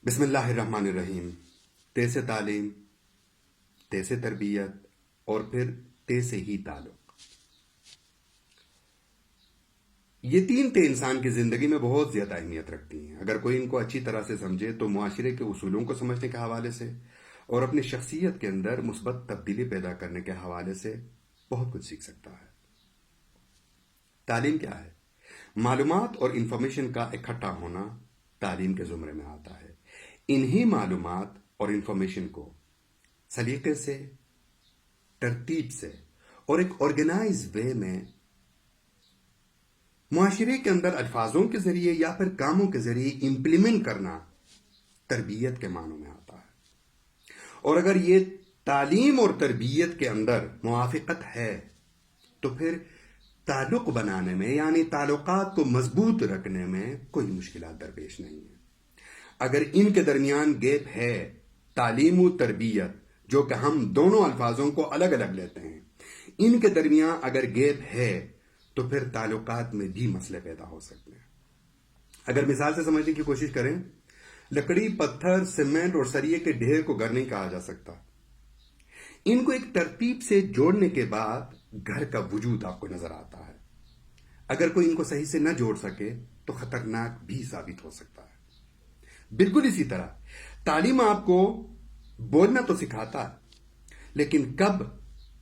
بسم اللہ الرحمن الرحیم۔ تے سے تعلیم، تے سے تربیت اور پھر تے سے ہی تعلق۔ یہ تین تے انسان کی زندگی میں بہت زیادہ اہمیت رکھتی ہیں۔ اگر کوئی ان کو اچھی طرح سے سمجھے تو معاشرے کے اصولوں کو سمجھنے کے حوالے سے اور اپنی شخصیت کے اندر مثبت تبدیلی پیدا کرنے کے حوالے سے بہت کچھ سیکھ سکتا ہے۔ تعلیم کیا ہے؟ معلومات اور انفارمیشن کا اکٹھا ہونا تعلیم کے زمرے میں آتا ہے۔ انہی معلومات اور انفارمیشن کو سلیقے سے، ترتیب سے اور ایک آرگنائز وے میں معاشرے کے اندر الفاظوں کے ذریعے یا پھر کاموں کے ذریعے امپلیمنٹ کرنا تربیت کے معنوں میں آتا ہے۔ اور اگر یہ تعلیم اور تربیت کے اندر موافقت ہے تو پھر تعلق بنانے میں یعنی تعلقات کو مضبوط رکھنے میں کوئی مشکلات درپیش نہیں ہے۔ اگر ان کے درمیان گیپ ہے، تعلیم و تربیت جو کہ ہم دونوں الفاظوں کو الگ الگ لیتے ہیں، ان کے درمیان اگر گیپ ہے تو پھر تعلقات میں بھی مسئلے پیدا ہو سکتے ہیں۔ اگر مثال سے سمجھنے کی کوشش کریں، لکڑی، پتھر، سیمنٹ اور سریے کے ڈھیر کو گھر نہیں کہا جا سکتا۔ ان کو ایک ترتیب سے جوڑنے کے بعد گھر کا وجود آپ کو نظر آتا ہے۔ اگر کوئی ان کو صحیح سے نہ جوڑ سکے تو خطرناک بھی ثابت ہو سکتا ہے۔ بالکل اسی طرح تعلیم آپ کو بولنا تو سکھاتا ہے، لیکن کب،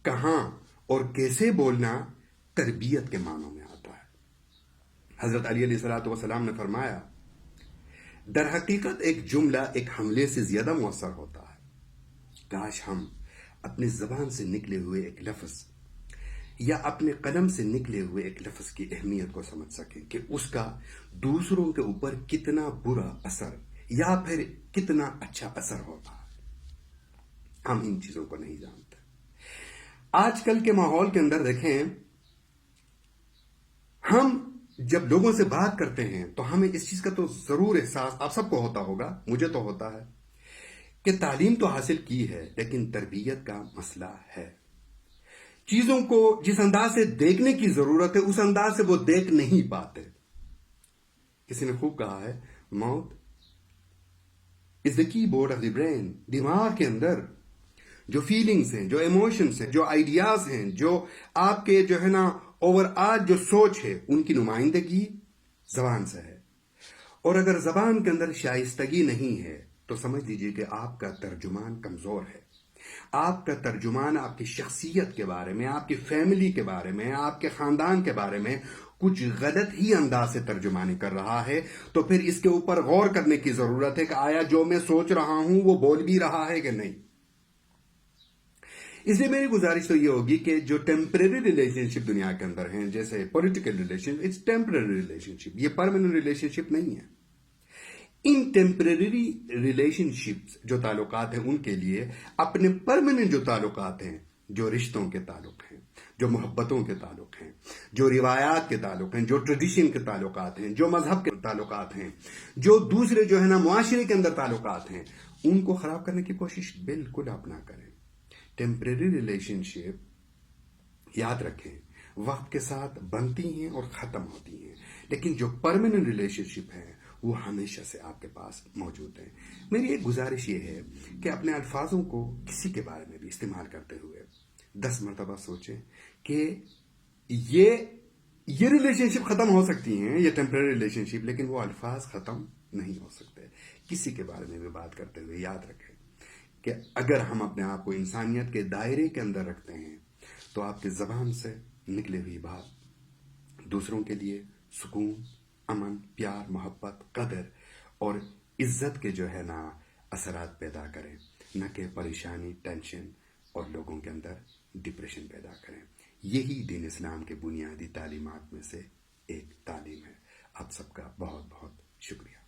کہاں اور کیسے بولنا تربیت کے معنوں میں آتا ہے۔ حضرت علی علیہ السلام نے فرمایا، در حقیقت ایک جملہ ایک حملے سے زیادہ مؤثر ہوتا ہے۔ کاش ہم اپنی زبان سے نکلے ہوئے ایک لفظ یا اپنے قلم سے نکلے ہوئے ایک لفظ کی اہمیت کو سمجھ سکیں کہ اس کا دوسروں کے اوپر کتنا برا اثر یا پھر کتنا اچھا اثر ہوتا ہے۔ ہم ان چیزوں کو نہیں جانتے۔ آج کل کے ماحول کے اندر دیکھیں، ہم جب لوگوں سے بات کرتے ہیں تو ہمیں اس چیز کا تو ضرور احساس آپ سب کو ہوتا ہوگا، مجھے تو ہوتا ہے، کہ تعلیم تو حاصل کی ہے لیکن تربیت کا مسئلہ ہے۔ چیزوں کو جس انداز سے دیکھنے کی ضرورت ہے اس انداز سے وہ دیکھ نہیں پاتے۔ کسی نے خوب کہا ہے، موت is the keyboard of the brain۔ دماغ کے اندر جو فیلنگز ہیں، جو ایموشنز ہیں، جو آئیڈیاز ہیں، جو آپ کے جو ہے نا اوور آل جو سوچ ہے، ان کی نمائندگی زبان سے ہے۔ اور اگر زبان کے اندر شائستگی نہیں ہے تو سمجھ لیجئے کہ آپ کا ترجمان کمزور ہے۔ آپ کا ترجمان آپ کی شخصیت کے بارے میں، آپ کی فیملی کے بارے میں، آپ کے خاندان کے بارے میں کچھ غلط ہی انداز سے ترجمانی کر رہا ہے، تو پھر اس کے اوپر غور کرنے کی ضرورت ہے کہ آیا جو میں سوچ رہا ہوں وہ بول بھی رہا ہے کہ نہیں۔ اس لیے میری گزارش تو یہ ہوگی کہ جو ٹیمپریری ریلیشن شپ دنیا کے اندر ہیں، جیسے political relation, it's temporary relationship, یہ پرماننٹ ریلیشن شپ نہیں ہے۔ ان ٹیمپریری ریلیشن شپس جو تعلقات ہیں ان کے لیے اپنے پرماننٹ جو تعلقات ہیں، جو رشتوں کے تعلق ہیں، جو محبتوں کے تعلق ہیں، جو روایات کے تعلق ہیں، جو ٹریڈیشن کے تعلقات ہیں، جو مذہب کے تعلقات ہیں، جو دوسرے جو ہے نا معاشرے کے اندر تعلقات ہیں، ان کو خراب کرنے کی کوشش بالکل آپ نہ کریں۔ ٹیمپریری ریلیشن شپ یاد رکھیں وقت کے ساتھ بنتی ہیں اور ختم ہوتی ہیں، لیکن جو پرماننٹ ریلیشن شپ ہے وہ ہمیشہ سے آپ کے پاس موجود ہیں۔ میری ایک گزارش یہ ہے کہ اپنے الفاظوں کو کسی کے بارے میں بھی استعمال کرتے ہوئے 10 مرتبہ سوچیں کہ یہ ریلیشن شپ ختم ہو سکتی ہیں، یہ ٹیمپریری ریلیشن شپ، لیکن وہ الفاظ ختم نہیں ہو سکتے۔ کسی کے بارے میں بھی بات کرتے ہوئے یاد رکھیں کہ اگر ہم اپنے آپ کو انسانیت کے دائرے کے اندر رکھتے ہیں تو آپ کی زبان سے نکلے ہوئی بات دوسروں کے لیے سکون، امن، پیار، محبت، قدر اور عزت کے جو ہے نا اثرات پیدا کریں، نہ کہ پریشانی، ٹینشن اور لوگوں کے اندر ڈپریشن پیدا کریں۔ یہی دین اسلام کے بنیادی تعلیمات میں سے ایک تعلیم ہے۔ آپ سب کا بہت بہت شکریہ۔